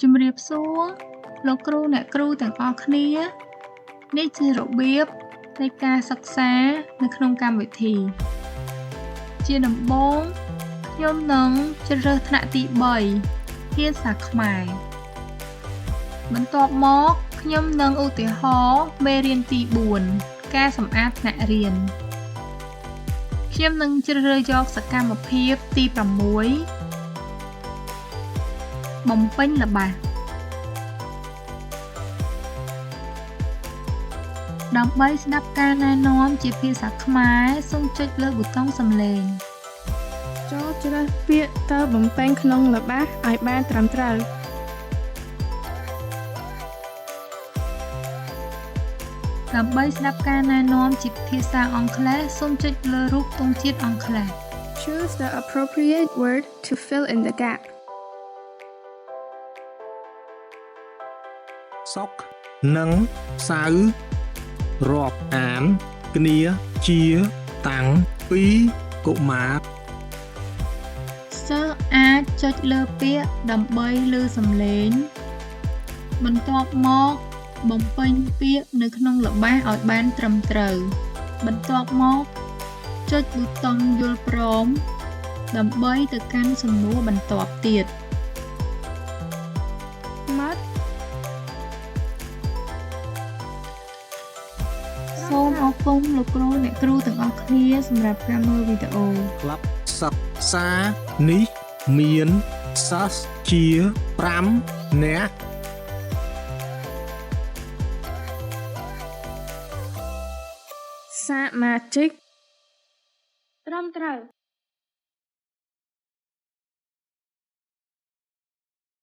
ជំរាបសួរលោកគ្រូអ្នកគ្រូទាំងអស់គ្នានេះជារបៀបនៃការសិក្សានៅក្នុងកម្មវិធីជាដំបូងខ្ញុំនឹងជ្រើសរើសថ្នាក់ទី3ភាសាខ្មែរបន្ទាប់មកខ្ញុំនឹងឧទាហរណ៍មេរៀនទី4ការសម្អាតថ្នាក់រៀនខ្ញុំនឹងជ្រើសរើសយកសកម្មភាពទី6បំពេញល្បះដើម្បីស្ដាប់ការណែនាំជាភាសាខ្មែរសូមចុចលើប៊ូតុងសំឡេងចូលជ្រើសពាក្យទៅបំពេញក្នុងល្បះឲ្យបានត្រឹមត្រូវដើម្បីស្ដាប់ការណែនាំជាភាសាអង់គ្លេសសូមចុចលើរូបទង់ជាតិអង់គ្លេស Choose the appropriate word to fill in the gap សុកនិងសៅរាប់អានគ្នាជាតាំងពីកុមារសិស្សអាចចុចលើពាក្យដើម្បីលើសំឡេងបន្ទាប់មកបំពេញពាក្យនៅក្នុងល្បះឲ្យបានត្រឹមត្រូវបន្ទាប់មកចុចប៊ូតុងយល់ព្រមដើម្បីទៅកាន់សំណួរបន្ទាប់ទៀតម៉ាត់សូមអរគុណលោកគ្រូអ្នកគ្រូទាំងអស់គ្នាសម្រាប់ការមើលវីដេអូក្លឹបសិក្សានេះមានសិស្សជា5នាក់សមាជិកត្រឹមត្រូវ